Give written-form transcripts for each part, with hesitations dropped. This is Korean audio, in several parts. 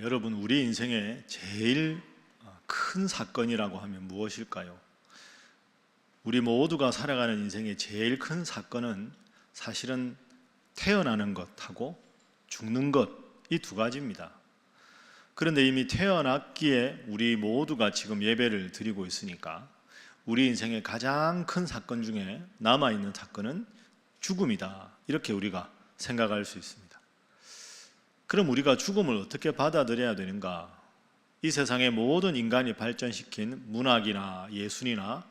여러분, 우리 인생의 제일 큰 사건이라고 하면 무엇일까요? 우리 모두가 살아가는 인생의 제일 큰 사건은 사실은 태어나는 것하고 죽는 것, 이 두 가지입니다. 그런데 이미 태어났기에 우리 모두가 지금 예배를 드리고 있으니까 우리 인생의 가장 큰 사건 중에 남아있는 사건은 죽음이다, 이렇게 우리가 생각할 수 있습니다. 그럼 우리가 죽음을 어떻게 받아들여야 되는가? 이 세상의 모든 인간이 발전시킨 문학이나 예술이나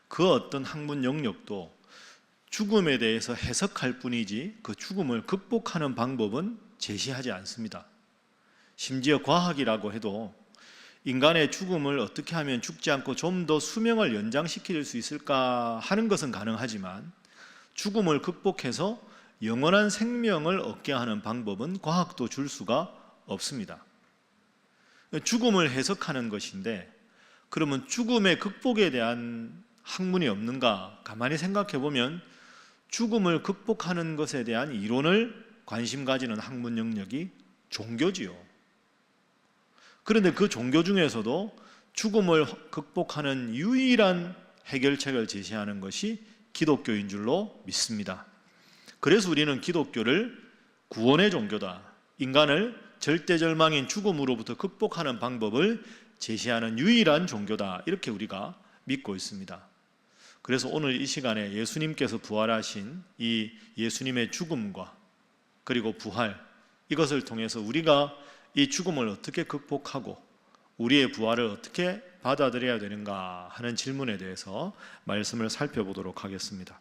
그 어떤 학문 영역도 죽음에 대해서 해석할 뿐이지 그 죽음을 극복하는 방법은 제시하지 않습니다. 심지어 과학이라고 해도 인간의 죽음을 어떻게 하면 죽지 않고 좀 더 수명을 연장시킬 수 있을까 하는 것은 가능하지만 죽음을 극복해서 영원한 생명을 얻게 하는 방법은 과학도 줄 수가 없습니다. 죽음을 해석하는 것인데, 그러면 죽음의 극복에 대한 학문이 없는가? 가만히 생각해 보면 죽음을 극복하는 것에 대한 이론을 관심 가지는 학문 영역이 종교지요. 그런데 그 종교 중에서도 죽음을 극복하는 유일한 해결책을 제시하는 것이 기독교인 줄로 믿습니다. 그래서 우리는 기독교를 구원의 종교다, 인간을 절대절망인 죽음으로부터 극복하는 방법을 제시하는 유일한 종교다, 이렇게 우리가 믿고 있습니다. 그래서 오늘 이 시간에 예수님께서 부활하신 이 예수님의 죽음과 그리고 부활, 이것을 통해서 우리가 이 죽음을 어떻게 극복하고 우리의 부활을 어떻게 받아들여야 되는가 하는 질문에 대해서 말씀을 살펴보도록 하겠습니다.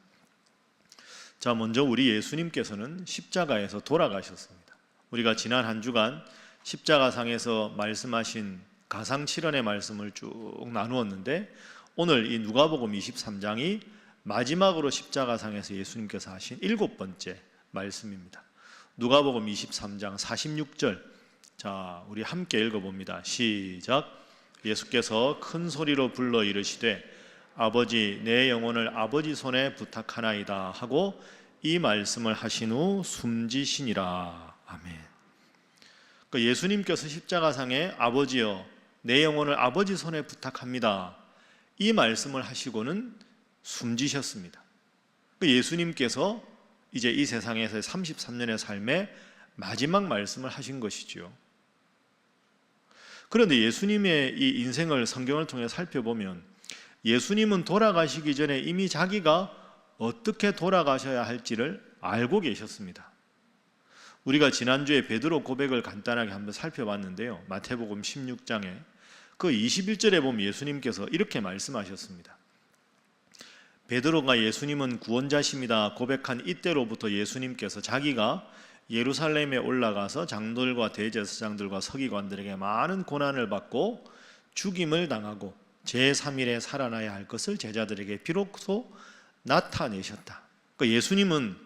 자, 먼저 우리 예수님께서는 십자가에서 돌아가셨습니다. 우리가 지난 한 주간 십자가상에서 말씀하신 가상칠언의 말씀을 쭉 나누었는데, 오늘 이 누가복음 23장이 마지막으로 십자가상에서 예수님께서 하신 7번째 말씀입니다. 누가복음 23장 46절, 자, 우리 함께 읽어봅니다. 시작. 예수께서 큰 소리로 불러 이르시되 아버지, 내 영혼을 아버지 손에 부탁하나이다 하고 이 말씀을 하신 후 숨지시니라. 아멘. 그러니까 예수님께서 십자가상에 아버지여, 내 영혼을 아버지 손에 부탁합니다, 이 말씀을 하시고는 숨지셨습니다. 그러니까 예수님께서 이제 이 세상에서의 33년의 삶의 마지막 말씀을 하신 것이지요. 그런데 예수님의 이 인생을 성경을 통해 살펴보면 예수님은 돌아가시기 전에 이미 자기가 어떻게 돌아가셔야 할지를 알고 계셨습니다. 우리가 지난주에 베드로 고백을 간단하게 한번 살펴봤는데요, 마태복음 16장에 그 21절에 보면 예수님께서 이렇게 말씀하셨습니다. 베드로가 예수님은 구원자십니다 고백한 이때로부터 예수님께서 자기가 예루살렘에 올라가서 장로들과 대제사장들과 서기관들에게 많은 고난을 받고 죽임을 당하고 제3일에 살아나야 할 것을 제자들에게 비로소 나타내셨다. 그러니까 예수님은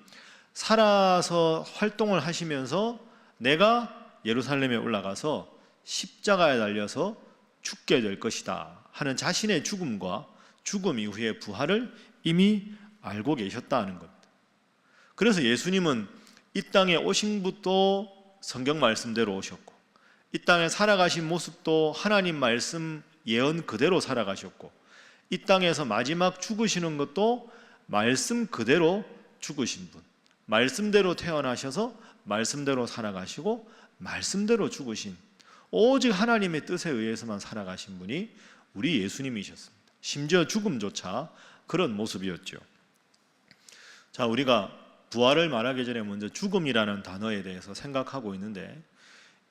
살아서 활동을 하시면서 내가 예루살렘에 올라가서 십자가에 달려서 죽게 될 것이다 하는 자신의 죽음과 죽음 이후의 부활을 이미 알고 계셨다는 겁니다. 그래서 예수님은 이 땅에 오신 것도 성경 말씀대로 오셨고, 이 땅에 살아가신 모습도 하나님 말씀 예언 그대로 살아가셨고, 이 땅에서 마지막 죽으시는 것도 말씀 그대로 죽으신 분, 말씀대로 태어나셔서 말씀대로 살아가시고 말씀대로 죽으신, 오직 하나님의 뜻에 의해서만 살아가신 분이 우리 예수님이셨습니다. 심지어 죽음조차 그런 모습이었죠. 자, 우리가 부활을 말하기 전에 먼저 죽음이라는 단어에 대해서 생각하고 있는데,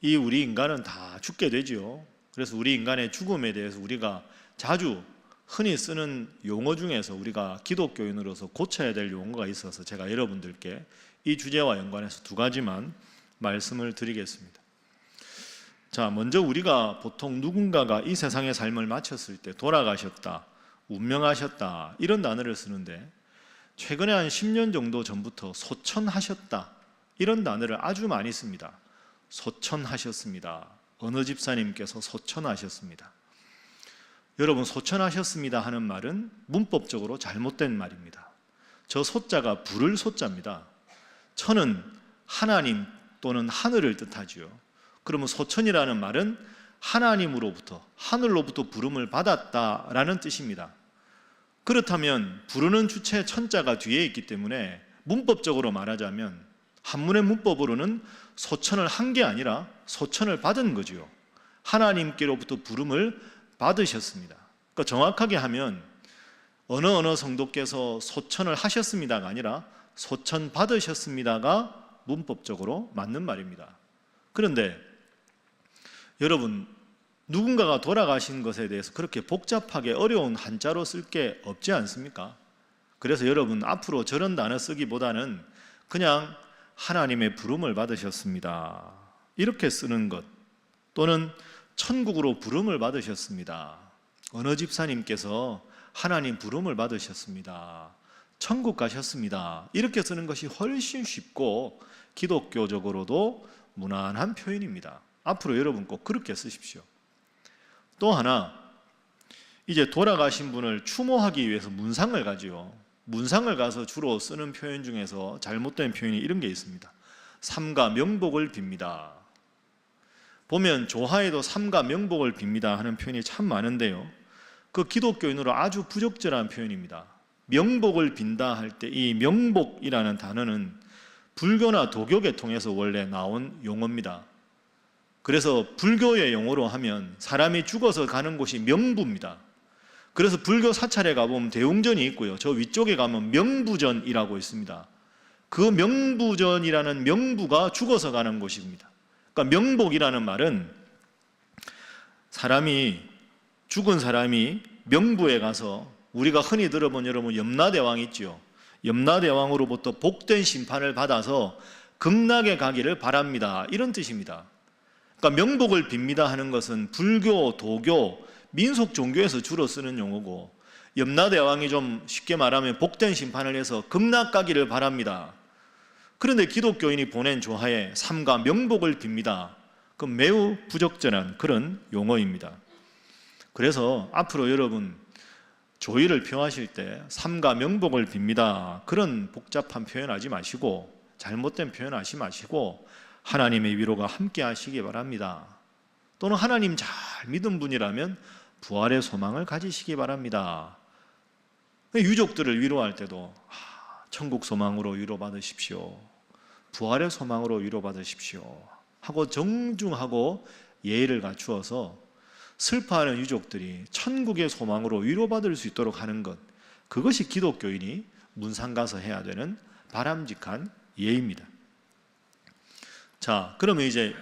이 우리 인간은 다 죽게 되죠. 그래서 우리 인간의 죽음에 대해서 우리가 자주 흔히 쓰는 용어 중에서 우리가 기독교인으로서 고쳐야 될 용어가 있어서 제가 여러분들께 이 주제와 연관해서 두 가지만 말씀을 드리겠습니다. 자, 먼저 우리가 보통 누군가가 이 세상의 삶을 마쳤을 때 돌아가셨다, 운명하셨다, 이런 단어를 쓰는데, 최근에 한 10년 정도 전부터 소천하셨다, 이런 단어를 아주 많이 씁니다. 소천하셨습니다. 어느 집사님께서 소천하셨습니다. 여러분, 소천하셨습니다 하는 말은 문법적으로 잘못된 말입니다. 저 소자가 부를 소자입니다. 천은 하나님 또는 하늘을 뜻하지요. 그러면 소천이라는 말은 하나님으로부터, 하늘로부터 부름을 받았다라는 뜻입니다. 그렇다면 부르는 주체 천자가 뒤에 있기 때문에 문법적으로 말하자면 한문의 문법으로는 소천을 한 게 아니라 소천을 받은 거지요. 하나님께로부터 부름을 받으셨습니다. 그러니까 정확하게 하면 어느 성도께서 소천을 하셨습니다가 아니라 소천 받으셨습니다가 문법적으로 맞는 말입니다. 그런데 여러분, 누군가가 돌아가신 것에 대해서 그렇게 복잡하게 어려운 한자로 쓸 게 없지 않습니까? 그래서 여러분, 앞으로 저런 단어 쓰기보다는 그냥 하나님의 부름을 받으셨습니다, 이렇게 쓰는 것, 또는 천국으로 부름을 받으셨습니다, 어느 집사님께서 하나님 부름을 받으셨습니다, 천국 가셨습니다, 이렇게 쓰는 것이 훨씬 쉽고 기독교적으로도 무난한 표현입니다. 앞으로 여러분 꼭 그렇게 쓰십시오. 또 하나, 이제 돌아가신 분을 추모하기 위해서 문상을 가지요. 문상을 가서 주로 쓰는 표현 중에서 잘못된 표현이 이런 게 있습니다. 삼가 명복을 빕니다. 보면 조화에도 삼가 명복을 빕니다 하는 표현이 참 많은데요, 그 기독교인으로 아주 부적절한 표현입니다. 명복을 빈다 할 때 이 명복이라는 단어는 불교나 도교 계통에서 원래 나온 용어입니다. 그래서 불교의 용어로 하면 사람이 죽어서 가는 곳이 명부입니다. 그래서 불교 사찰에 가보면 대웅전이 있고요, 저 위쪽에 가면 명부전이라고 있습니다. 그 명부전이라는 명부가 죽어서 가는 곳입니다. 그러니까 명복이라는 말은 죽은 사람이 명부에 가서, 우리가 흔히 들어본 여러분 염라대왕 있죠. 염라대왕으로부터 복된 심판을 받아서 극락에 가기를 바랍니다, 이런 뜻입니다. 그러니까 명복을 빕니다 하는 것은 불교, 도교, 민속 종교에서 주로 쓰는 용어고, 염라대왕이 좀 쉽게 말하면 복된 심판을 해서 극락 가기를 바랍니다. 그런데 기독교인이 보낸 조화에 삼가 명복을 빕니다, 그건 매우 부적절한 그런 용어입니다. 그래서 앞으로 여러분 조의를 표하실 때 삼가 명복을 빕니다, 그런 복잡한 표현하지 마시고, 잘못된 표현하지 마시고 하나님의 위로가 함께 하시기 바랍니다. 또는 하나님 잘 믿은 분이라면 부활의 소망을 가지시기 바랍니다. 유족들을 위로할 때도 천국 소망으로 위로받으십시오, 부활의 소망으로 위로받으십시오 하고 정중하고 예의를 갖추어서 슬퍼하는 유족들이 천국의 소망으로 위로받을 수 있도록 하는 것, 그것이 기독교인이 문상 가서 해야 되는 바람직한 예입니다. 자, 그러면 이제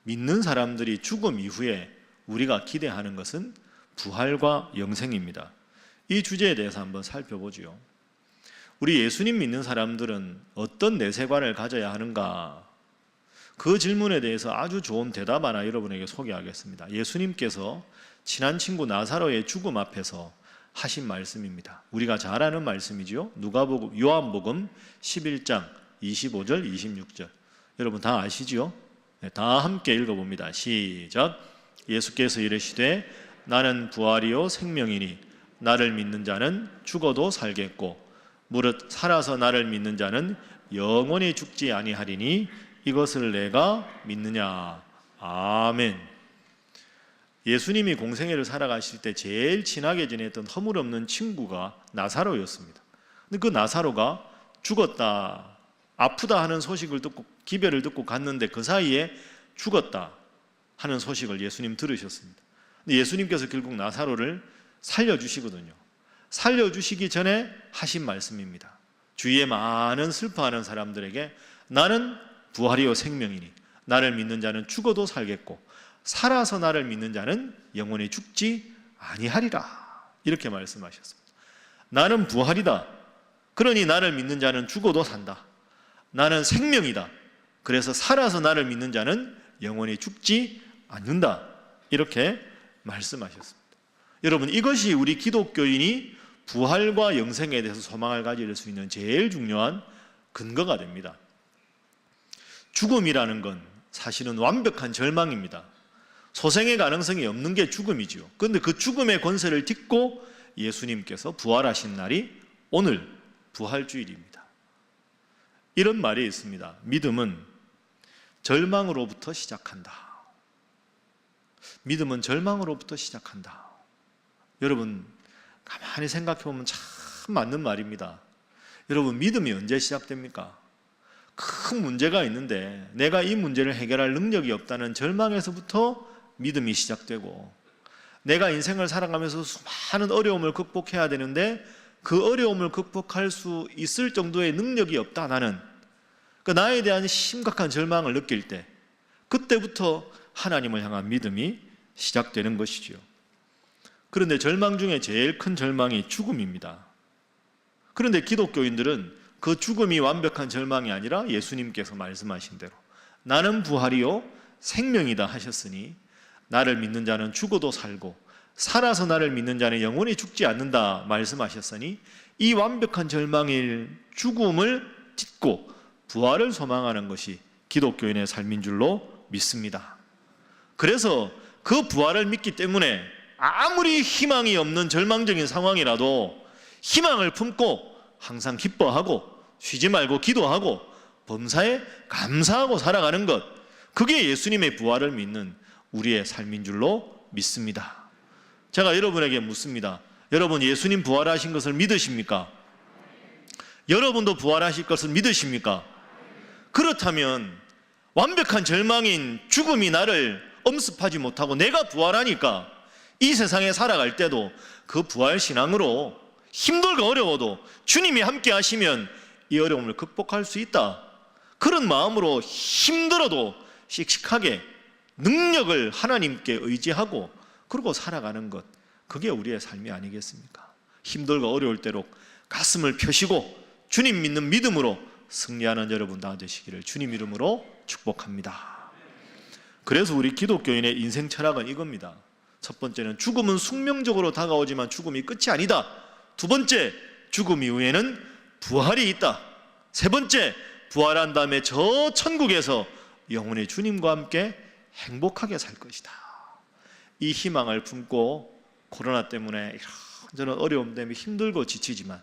믿는 사람들이 죽음 이후에 우리가 기대하는 것은 부활과 영생입니다. 이 주제에 대해서 한번 살펴보죠. 우리 예수님 믿는 사람들은 어떤 내세관을 가져야 하는가? 그 질문에 대해서 아주 좋은 대답 하나 여러분에게 소개하겠습니다. 예수님께서 친한 친구 나사로의 죽음 앞에서 하신 말씀입니다. 우리가 잘 아는 말씀이죠. 요한복음 11장 25절 26절. 여러분 다 아시죠? 네, 다 함께 읽어봅니다. 시작. 예수께서 이르시되 나는 부활이요 생명이니 나를 믿는 자는 죽어도 살겠고 무릇 살아서 나를 믿는 자는 영원히 죽지 아니하리니 이것을 내가 믿느냐. 아멘. 예수님이 공생애를 살아가실 때 제일 친하게 지냈던 허물없는 친구가 나사로였습니다. 근데 그 나사로가 죽었다, 아프다 하는 소식을 듣고 기별을 듣고 갔는데 그 사이에 죽었다 하는 소식을 예수님 들으셨습니다. 근데 예수님께서 결국 나사로를 살려주시거든요. 살려주시기 전에 하신 말씀입니다. 주위에 많은 슬퍼하는 사람들에게 나는 부활이요 생명이니 나를 믿는 자는 죽어도 살겠고 살아서 나를 믿는 자는 영원히 죽지 아니하리라, 이렇게 말씀하셨습니다. 나는 부활이다, 그러니 나를 믿는 자는 죽어도 산다. 나는 생명이다, 그래서 살아서 나를 믿는 자는 영원히 죽지 않는다, 이렇게 말씀하셨습니다. 여러분, 이것이 우리 기독교인이 부활과 영생에 대해서 소망을 가질 수 있는 제일 중요한 근거가 됩니다. 죽음이라는 건 사실은 완벽한 절망입니다. 소생의 가능성이 없는 게 죽음이죠. 그런데 그 죽음의 권세를 딛고 예수님께서 부활하신 날이 오늘 부활주일입니다. 이런 말이 있습니다. 믿음은 절망으로부터 시작한다. 믿음은 절망으로부터 시작한다. 여러분 가만히 생각해 보면 참 맞는 말입니다. 여러분 믿음이 언제 시작됩니까? 큰 문제가 있는데 내가 이 문제를 해결할 능력이 없다는 절망에서부터 믿음이 시작되고, 내가 인생을 살아가면서 수많은 어려움을 극복해야 되는데 그 어려움을 극복할 수 있을 정도의 능력이 없다, 나는. 나에 대한 심각한 절망을 느낄 때, 그때부터 하나님을 향한 믿음이 시작되는 것이죠. 그런데 절망 중에 제일 큰 절망이 죽음입니다. 그런데 기독교인들은 그 죽음이 완벽한 절망이 아니라 예수님께서 말씀하신 대로 나는 부활이요 생명이다 하셨으니 나를 믿는 자는 죽어도 살고 살아서 나를 믿는 자는 영원히 죽지 않는다 말씀하셨으니, 이 완벽한 절망일 죽음을 딛고 부활을 소망하는 것이 기독교인의 삶인 줄로 믿습니다. 그래서 그 부활을 믿기 때문에 아무리 희망이 없는 절망적인 상황이라도 희망을 품고 항상 기뻐하고 쉬지 말고 기도하고 범사에 감사하고 살아가는 것, 그게 예수님의 부활을 믿는 우리의 삶인 줄로 믿습니다. 제가 여러분에게 묻습니다. 여러분 예수님 부활하신 것을 믿으십니까? 여러분도 부활하실 것을 믿으십니까? 그렇다면 완벽한 절망인 죽음이 나를 엄습하지 못하고 내가 부활하니까 이 세상에 살아갈 때도 그 부활 신앙으로 힘들고 어려워도 주님이 함께 하시면 이 어려움을 극복할 수 있다, 그런 마음으로 힘들어도 씩씩하게 능력을 하나님께 의지하고 그러고 살아가는 것, 그게 우리의 삶이 아니겠습니까? 힘들고 어려울 때로 가슴을 펴시고 주님 믿는 믿음으로 승리하는 여러분 다 되시기를 주님 이름으로 축복합니다. 그래서 우리 기독교인의 인생 철학은 이겁니다. 첫 번째는 죽음은 숙명적으로 다가오지만 죽음이 끝이 아니다. 두 번째, 죽음 이후에는 부활이 있다. 세 번째, 부활한 다음에 저 천국에서 영원히 주님과 함께 행복하게 살 것이다. 이 희망을 품고 코로나 때문에 이런저런 어려움 때문에 힘들고 지치지만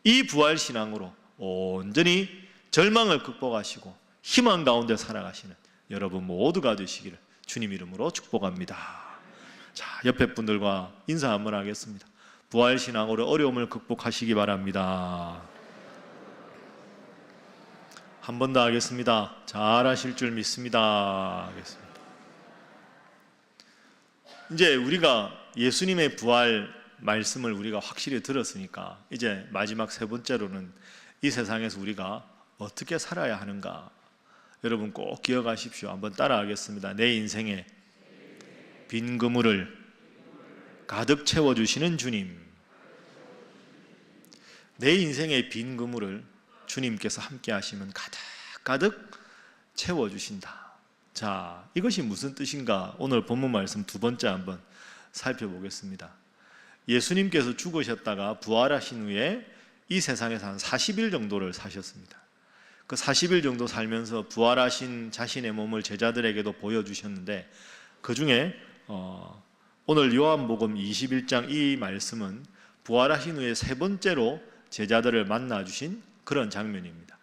이 부활 신앙으로 온전히 절망을 극복하시고 희망 가운데 살아가시는 여러분 모두가 되시기를 주님 이름으로 축복합니다. 자, 옆에 분들과 인사 한번 하겠습니다. 부활 신앙으로 어려움을 극복하시기 바랍니다. 한 번 더 하겠습니다. 잘하실 줄 믿습니다. 하겠습니다. 이제 우리가 예수님의 부활 말씀을 우리가 확실히 들었으니까 이제 마지막 세 번째로는 이 세상에서 우리가 어떻게 살아야 하는가, 여러분 꼭 기억하십시오. 한번 따라하겠습니다. 내 인생에 빈 그물을 가득 채워주시는 주님. 내 인생의 빈 그물을 주님께서 함께 하시면 가득 채워주신다. 자, 이것이 무슨 뜻인가? 오늘 본문 말씀 두 번째 한번 살펴보겠습니다. 예수님께서 죽으셨다가 부활하신 후에 이 세상에서 한 40일 정도를 사셨습니다. 그 40일 정도 살면서 부활하신 자신의 몸을 제자들에게도 보여주셨는데, 그 중에 오늘 요한복음 21장 이 말씀은 부활하신 후에 세 번째로 제자들을 만나주신 그런 장면입니다.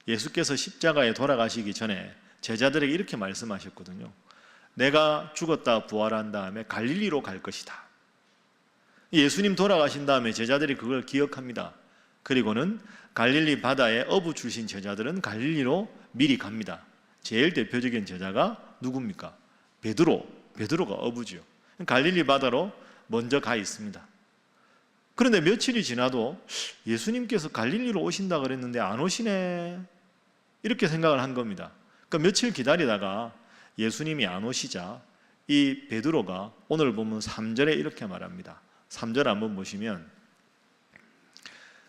예수께서 십자가에 돌아가시기 전에 제자들에게 이렇게 말씀하셨거든요. 내가 죽었다 부활한 다음에 갈릴리로 갈 것이다. 예수님 돌아가신 다음에 제자들이 그걸 기억합니다. 그리고는 갈릴리 바다에 어부 출신 제자들은 갈릴리로 미리 갑니다. 제일 대표적인 제자가 누굽니까? 베드로가 어부죠. 갈릴리 바다로 먼저 가 있습니다. 그런데 며칠이 지나도 예수님께서 갈릴리로 오신다 그랬는데 안 오시네, 이렇게 생각을 한 겁니다. 그러니까 며칠 기다리다가 예수님이 안 오시자 이 베드로가 오늘 보면 3절에 이렇게 말합니다. 3절 한번 보시면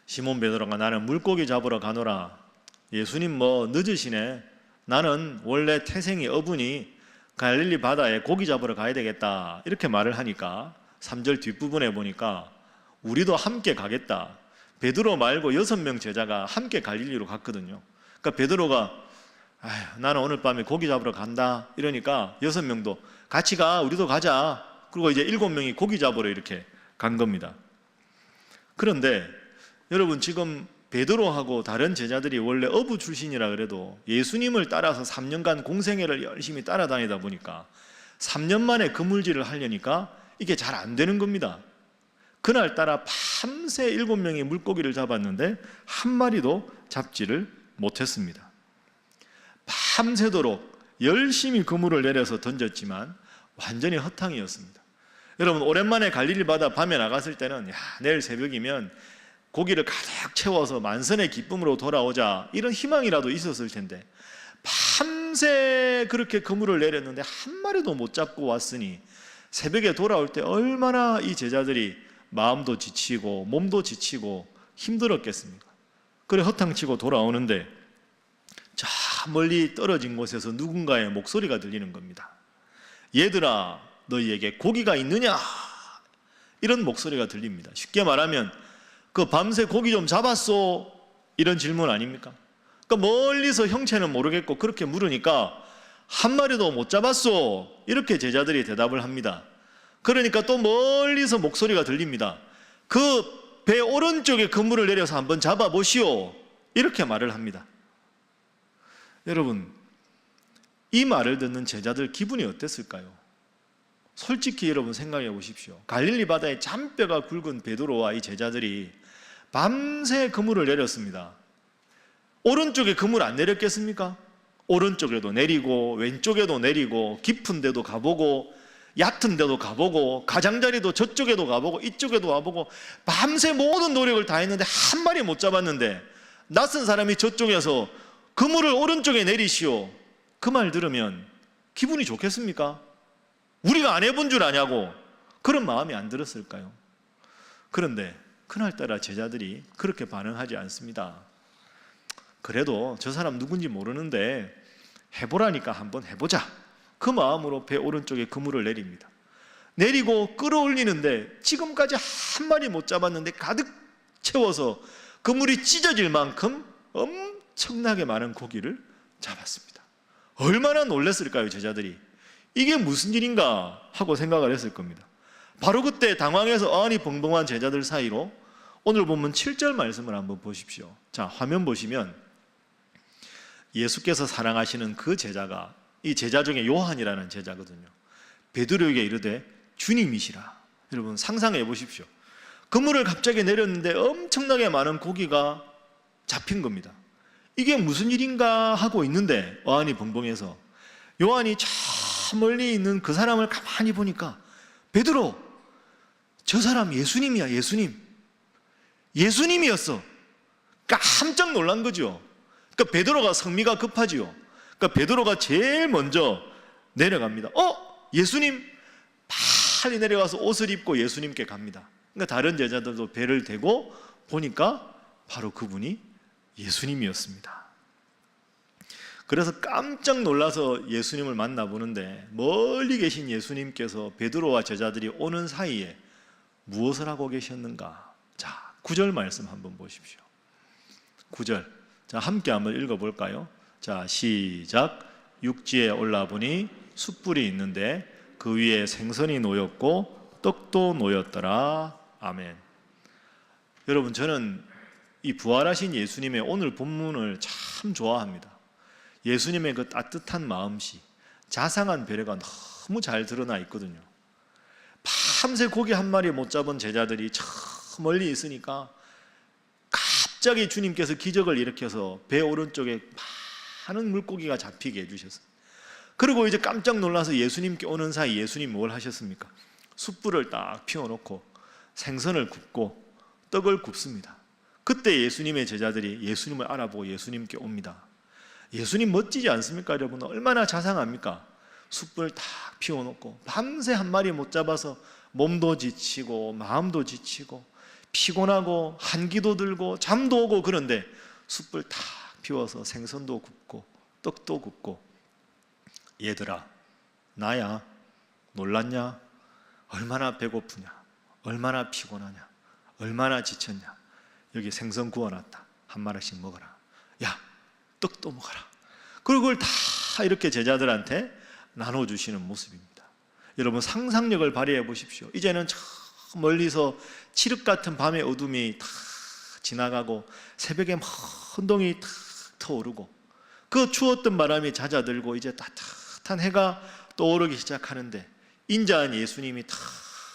시몬 베드로가 나는 물고기 잡으러 가노라. 예수님 뭐 늦으시네. 나는 원래 태생이 어부니 갈릴리 바다에 고기 잡으러 가야 되겠다, 이렇게 말을 하니까 3절 뒷부분에 보니까 우리도 함께 가겠다. 베드로 말고 6명 제자가 함께 갈릴리로 갔거든요. 그러니까 베드로가 나는 오늘 밤에 고기 잡으러 간다 이러니까 6명도 같이 가, 우리도 가자. 그리고 이제 7명이 고기 잡으러 이렇게 간 겁니다. 그런데 여러분 지금 베드로하고 다른 제자들이 원래 어부 출신이라 그래도 예수님을 따라서 3년간 공생애를 열심히 따라다니다 보니까 3년 만에 그물질을 하려니까 이게 잘 안 되는 겁니다. 그날따라 밤새 7명의 물고기를 잡았는데 한 마리도 잡지를 못했습니다. 밤새도록 열심히 그물을 내려서 던졌지만 완전히 허탕이었습니다. 여러분, 오랜만에 갈릴리 바다 밤에 나갔을 때는 내일 새벽이면 고기를 가득 채워서 만선의 기쁨으로 돌아오자, 이런 희망이라도 있었을 텐데 밤새 그렇게 그물을 내렸는데 한 마리도 못 잡고 왔으니 새벽에 돌아올 때 얼마나 이 제자들이 마음도 지치고 몸도 지치고 힘들었겠습니까? 그래 허탕치고 돌아오는데 저 멀리 떨어진 곳에서 누군가의 목소리가 들리는 겁니다. 얘들아, 너희에게 고기가 있느냐? 이런 목소리가 들립니다. 쉽게 말하면 그 밤새 고기 좀 잡았소? 이런 질문 아닙니까? 그러니까 멀리서 형체는 모르겠고 그렇게 물으니까 한 마리도 못 잡았소? 이렇게 제자들이 대답을 합니다. 그러니까 또 멀리서 목소리가 들립니다. 그 배 오른쪽에 그물을 내려서 한번 잡아보시오. 이렇게 말을 합니다. 여러분, 이 말을 듣는 제자들 기분이 어땠을까요? 솔직히 여러분 생각해 보십시오. 갈릴리 바다에 잔뼈가 굵은 베드로와 이 제자들이 밤새 그물을 내렸습니다. 오른쪽에 그물 안 내렸겠습니까? 오른쪽에도 내리고 왼쪽에도 내리고 깊은 데도 가보고 얕은 데도 가보고 가장자리도 저쪽에도 가보고 이쪽에도 와보고 밤새 모든 노력을 다 했는데 한 마리 못 잡았는데 낯선 사람이 저쪽에서 그물을 오른쪽에 내리시오. 그 말 들으면 기분이 좋겠습니까? 우리가 안 해본 줄 아냐고 그런 마음이 안 들었을까요? 그런데 그날따라 제자들이 그렇게 반응하지 않습니다. 그래도 저 사람 누군지 모르는데 해보라니까 한번 해보자, 그 마음으로 배 오른쪽에 그물을 내립니다. 내리고 끌어올리는데 지금까지 한 마리 못 잡았는데 가득 채워서 그물이 찢어질 만큼 엄청나게 많은 고기를 잡았습니다. 얼마나 놀랐을까요, 제자들이? 이게 무슨 일인가 하고 생각을 했을 겁니다. 바로 그때 당황해서 어안이 벙벙한 제자들 사이로 오늘 본문 7절 말씀을 한번 보십시오. 자, 화면 보시면 예수께서 사랑하시는 그 제자가, 이 제자 중에 요한이라는 제자거든요. 베드로에게 이르되 주님이시라. 여러분 상상해 보십시오. 그물을 갑자기 내렸는데 엄청나게 많은 고기가 잡힌 겁니다. 이게 무슨 일인가 하고 있는데 어안이 벙벙해서 요한이 저 멀리 있는 그 사람을 가만히 보니까 베드로, 저 사람 예수님이야. 예수님이었어. 깜짝 놀란 거죠. 그러니까 베드로가 성미가 급하지요. 그러니까 베드로가 제일 먼저 내려갑니다. 예수님? 빨리 내려가서 옷을 입고 예수님께 갑니다. 그러니까 다른 제자들도 배를 대고 보니까 바로 그분이 예수님이었습니다. 그래서 깜짝 놀라서 예수님을 만나보는데 멀리 계신 예수님께서 베드로와 제자들이 오는 사이에 무엇을 하고 계셨는가? 자, 9절 말씀 한번 보십시오. 9절. 자, 함께 한번 읽어볼까요? 자, 시작. 육지에 올라보니 숯불이 있는데 그 위에 생선이 놓였고 떡도 놓였더라. 아멘. 여러분, 저는 이 부활하신 예수님의 오늘 본문을 참 좋아합니다. 예수님의 그 따뜻한 마음씨, 자상한 배려가 너무 잘 드러나 있거든요. 밤새 고기 한 마리 못 잡은 제자들이 저 멀리 있으니까 갑자기 주님께서 기적을 일으켜서 배 오른쪽에 많은 물고기가 잡히게 해주셨어요. 그리고 이제 깜짝 놀라서 예수님께 오는 사이 예수님 뭘 하셨습니까? 숯불을 딱 피워놓고 생선을 굽고 떡을 굽습니다. 그때 예수님의 제자들이 예수님을 알아보고 예수님께 옵니다. 예수님 멋지지 않습니까, 여러분? 얼마나 자상합니까? 숯불 딱 피워놓고 밤새 한 마리 못 잡아서 몸도 지치고 마음도 지치고 피곤하고 한기도 들고 잠도 오고 그런데 숯불 탁 피워서 생선도 굽고 떡도 굽고 얘들아, 나야. 놀랐냐? 얼마나 배고프냐? 얼마나 피곤하냐? 얼마나 지쳤냐? 여기 생선 구워놨다. 한 마리씩 먹어라. 야, 떡도 먹어라. 그리고 그걸 다 이렇게 제자들한테 나눠주시는 모습입니다. 여러분 상상력을 발휘해 보십시오. 이제는 저 멀리서 칠흑 같은 밤의 어둠이 다 지나가고 새벽에 헌동이 탁 터오르고 그 추웠던 바람이 잦아들고 이제 따뜻한 해가 떠오르기 시작하는데 인자한 예수님이 다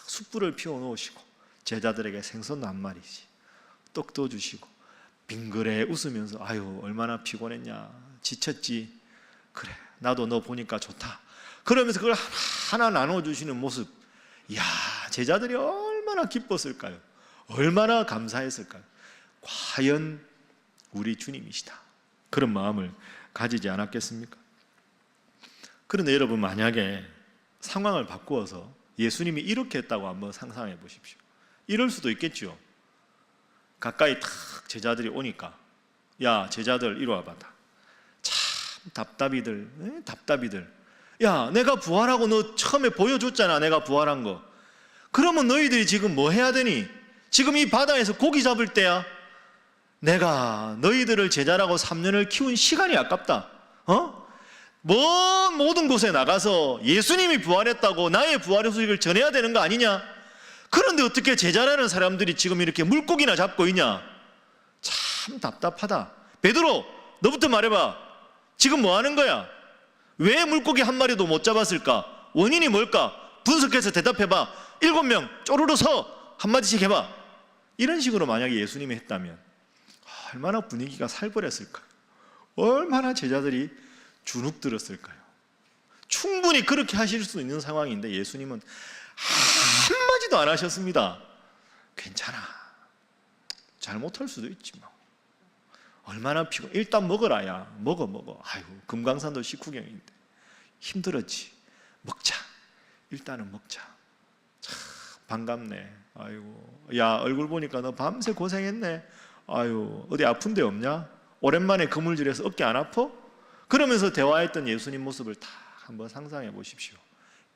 숯불을 피워놓으시고 제자들에게 생선 한 마리씩 떡도 주시고 빙그레 웃으면서 아유 얼마나 피곤했냐, 지쳤지, 그래 나도 너 보니까 좋다, 그러면서 그걸 하나 나눠주시는 모습, 이야, 제자들이 얼마나 기뻤을까요? 얼마나 감사했을까요? 과연 우리 주님이시다, 그런 마음을 가지지 않았겠습니까? 그런데 여러분, 만약에 상황을 바꾸어서 예수님이 이렇게 했다고 한번 상상해 보십시오. 이럴 수도 있겠죠. 가까이 탁 제자들이 오니까 야 제자들 이리 와봐. 참 답답이들, 야 내가 부활하고 너 처음에 보여줬잖아, 내가 부활한 거. 그러면 너희들이 지금 뭐 해야 되니? 지금 이 바다에서 고기 잡을 때야. 내가 너희들을 제자라고 3년을 키운 시간이 아깝다. 모든 곳에 나가서 예수님이 부활했다고 나의 부활의 소식을 전해야 되는 거 아니냐? 그런데 어떻게 제자라는 사람들이 지금 이렇게 물고기나 잡고 있냐? 참 답답하다. 베드로, 너부터 말해봐. 지금 뭐 하는 거야? 왜 물고기 한 마리도 못 잡았을까? 원인이 뭘까? 분석해서 대답해봐. 7명 쪼르르 서 한마디씩 해봐. 이런 식으로 만약에 예수님이 했다면 얼마나 분위기가 살벌했을까요? 얼마나 제자들이 주눅들었을까요? 충분히 그렇게 하실 수 있는 상황인데 예수님은 한마디도 안 하셨습니다. 괜찮아, 잘못할 수도 있지 뭐. 얼마나 피곤, 일단 먹어라. 야 먹어. 아이고 금강산도 식후경인데 힘들었지, 먹자. 일단은 먹자. 참 반갑네. 아이고 야 얼굴 보니까 너 밤새 고생했네. 아유 어디 아픈 데 없냐? 오랜만에 그물질해서 어깨 안 아파? 그러면서 대화했던 예수님 모습을 다 한번 상상해 보십시오.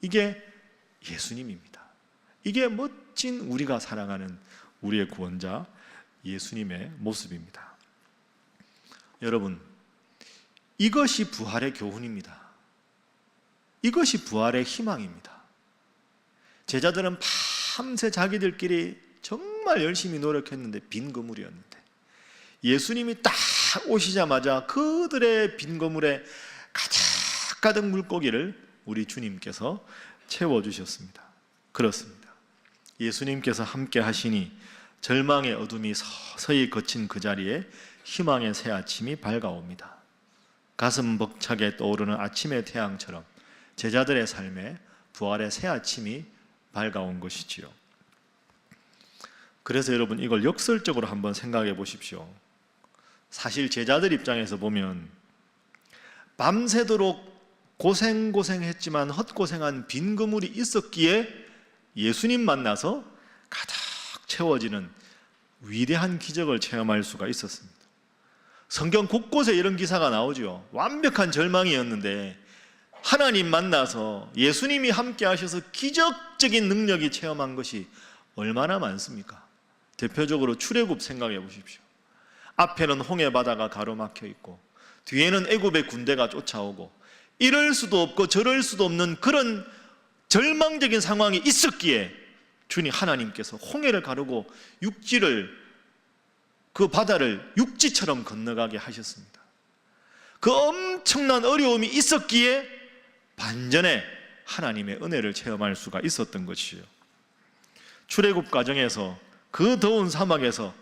이게 예수님입니다. 이게 멋진 우리가 사랑하는 우리의 구원자 예수님의 모습입니다. 여러분, 이것이 부활의 교훈입니다. 이것이 부활의 희망입니다. 제자들은 밤새 자기들끼리 정말 열심히 노력했는데 빈 그물이었는데 예수님이 딱 오시자마자 그들의 빈 그물에 가득 물고기를 우리 주님께서 채워주셨습니다. 그렇습니다. 예수님께서 함께 하시니 절망의 어둠이 서서히 걷힌 그 자리에 희망의 새 아침이 밝아옵니다. 가슴 벅차게 떠오르는 아침의 태양처럼 제자들의 삶에 부활의 새 아침이 밝아온 것이지요. 그래서 여러분, 이걸 역설적으로 한번 생각해 보십시오. 사실 제자들 입장에서 보면 밤새도록 고생했지만 헛고생한 빈 그물이 있었기에 예수님 만나서 가득 채워지는 위대한 기적을 체험할 수가 있었습니다. 성경 곳곳에 이런 기사가 나오죠. 완벽한 절망이었는데 하나님 만나서 예수님이 함께 하셔서 기적적인 능력이 체험한 것이 얼마나 많습니까? 대표적으로 출애굽 생각해 보십시오. 앞에는 홍해 바다가 가로막혀 있고 뒤에는 애굽의 군대가 쫓아오고 이럴 수도 없고 저럴 수도 없는 그런 절망적인 상황이 있었기에 주님 하나님께서 홍해를 가르고 그 바다를 육지처럼 건너가게 하셨습니다. 그 엄청난 어려움이 있었기에 반전에 하나님의 은혜를 체험할 수가 있었던 것이에요. 출애굽 과정에서 그 더운 사막에서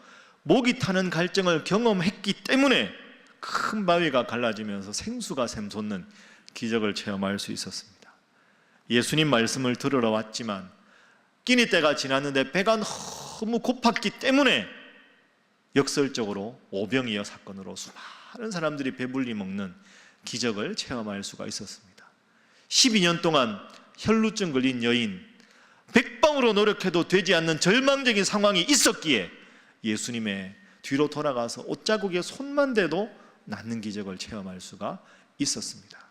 목이 타는 갈증을 경험했기 때문에 큰 바위가 갈라지면서 생수가 샘솟는 기적을 체험할 수 있었습니다. 예수님 말씀을 들으러 왔지만 끼니 때가 지났는데 배가 너무 고팠기 때문에 역설적으로 오병이어 사건으로 수많은 사람들이 배불리 먹는 기적을 체험할 수가 있었습니다. 12년 동안 혈루증 걸린 여인, 백방으로 노력해도 되지 않는 절망적인 상황이 있었기에 예수님의 뒤로 돌아가서 옷자국에 손만 대도 낫는 기적을 체험할 수가 있었습니다.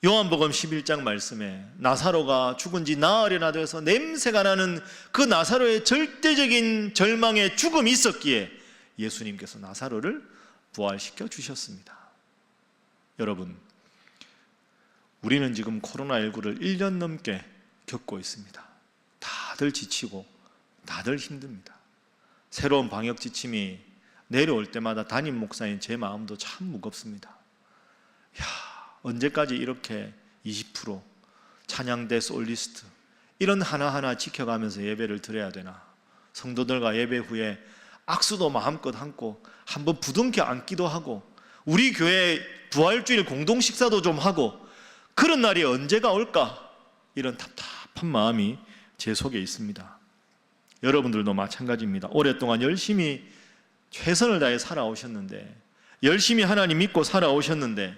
요한복음 11장 말씀에 나사로가 죽은 지 나흘이나 돼서 냄새가 나는 그 나사로의 절대적인 절망의 죽음이 있었기에 예수님께서 나사로를 부활시켜 주셨습니다. 여러분, 우리는 지금 코로나19를 1년 넘게 겪고 있습니다. 다들 지치고 다들 힘듭니다. 새로운 방역 지침이 내려올 때마다 담임 목사인 제 마음도 참 무겁습니다. 언제까지 이렇게 20%, 찬양대 솔리스트 이런 하나하나 지켜가면서 예배를 드려야 되나? 성도들과 예배 후에 악수도 마음껏 하고 한번 부둥켜 안기도 하고 우리 교회 부활주일 공동 식사도 좀 하고 그런 날이 언제가 올까? 이런 답답한 마음이 제 속에 있습니다. 여러분들도 마찬가지입니다. 오랫동안 열심히 최선을 다해 살아오셨는데, 열심히 하나님 믿고 살아오셨는데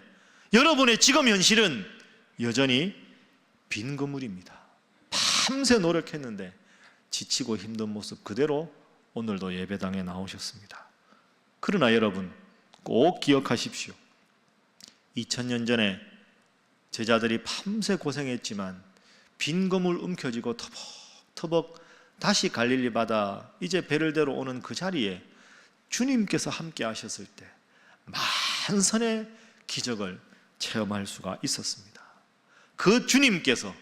여러분의 지금 현실은 여전히 빈 그물입니다. 밤새 노력했는데 지치고 힘든 모습 그대로 오늘도 예배당에 나오셨습니다. 그러나 여러분 꼭 기억하십시오. 2000년 전에 제자들이 밤새 고생했지만 빈 그물 움켜쥐고 터벅터벅 다시 갈릴리 바다 이제 베를대로 오는 그 자리에 주님께서 함께 하셨을 때 만선의 기적을 체험할 수가 있었습니다. 그 주님께서,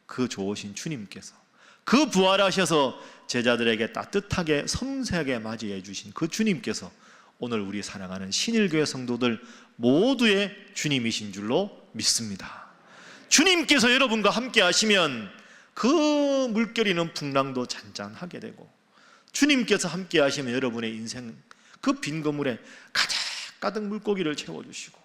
그 좋으신 주님께서, 그 부활하셔서 제자들에게 따뜻하게 섬세하게 맞이해 주신 그 주님께서 오늘 우리 사랑하는 신일교회 성도들 모두의 주님이신 줄로 믿습니다. 주님께서 여러분과 함께 하시면 그 물결이는 풍랑도 잔잔하게 되고, 주님께서 함께 하시면 여러분의 인생 그 빈 그물에 가득 물고기를 채워주시고,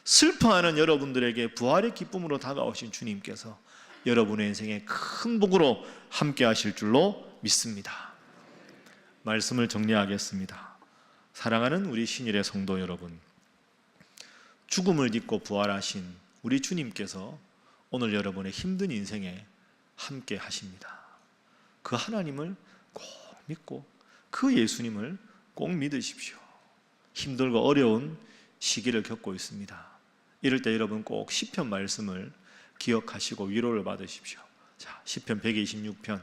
슬퍼하는 여러분들에게 부활의 기쁨으로 다가오신 주님께서 여러분의 인생에 큰 복으로 함께 하실 줄로 믿습니다. 말씀을 정리하겠습니다. 사랑하는 우리 신일의 성도 여러분, 죽음을 딛고 부활하신 우리 주님께서 오늘 여러분의 힘든 인생에 함께 하십니다. 그 하나님을 꼭 믿고 그 예수님을 꼭 믿으십시오. 힘들고 어려운 시기를 겪고 있습니다. 이럴 때 여러분 꼭 시편 말씀을 기억하시고 위로를 받으십시오. 자, 시편 126편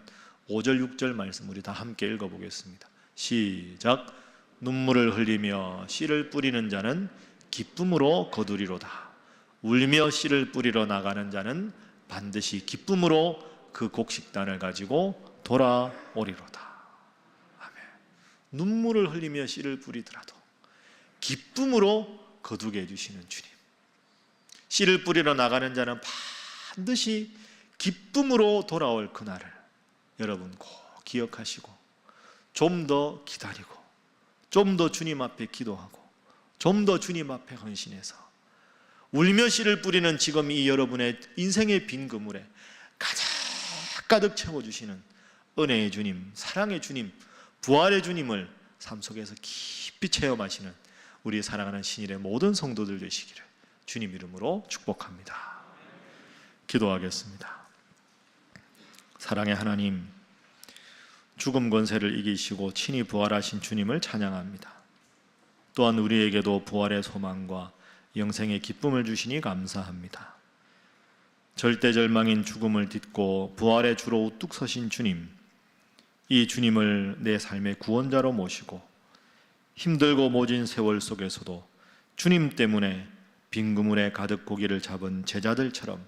5절 6절 말씀 우리 다 함께 읽어보겠습니다. 시작. 눈물을 흘리며 씨를 뿌리는 자는 기쁨으로 거두리로다. 울며 씨를 뿌리러 나가는 자는 반드시 기쁨으로 그 곡식단을 가지고 돌아오리로다. 아멘. 눈물을 흘리며 씨를 뿌리더라도 기쁨으로 거두게 해주시는 주님. 씨를 뿌리러 나가는 자는 반드시 기쁨으로 돌아올 그날을 여러분 꼭 기억하시고 좀 더 기다리고 좀 더 주님 앞에 기도하고 좀 더 주님 앞에 헌신해서 울며 씨를 뿌리는 지금 이 여러분의 인생의 빈 그물에 가득 채워주시는 은혜의 주님, 사랑의 주님, 부활의 주님을 삶 속에서 깊이 체험하시는 우리 사랑하는 신일의 모든 성도들 되시기를 주님 이름으로 축복합니다. 기도하겠습니다. 사랑의 하나님, 죽음 권세를 이기시고 친히 부활하신 주님을 찬양합니다. 또한 우리에게도 부활의 소망과 영생의 기쁨을 주시니 감사합니다. 절대절망인 죽음을 딛고 부활의 주로 우뚝 서신 주님, 이 주님을 내 삶의 구원자로 모시고 힘들고 모진 세월 속에서도 주님 때문에 빈 그물에 가득 고기를 잡은 제자들처럼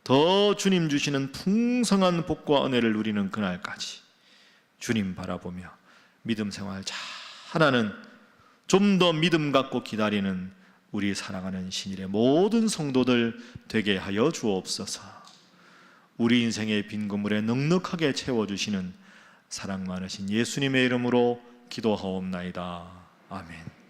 더 주님 주시는 풍성한 복과 은혜를 누리는 그날까지 주님 바라보며 믿음 생활 잘하는, 좀 더 믿음 갖고 기다리는 우리 사랑하는 신일의 모든 성도들 되게 하여 주옵소서. 우리 인생의 빈 그물에 넉넉하게 채워주시는 사랑 많으신 예수님의 이름으로 기도하옵나이다. 아멘.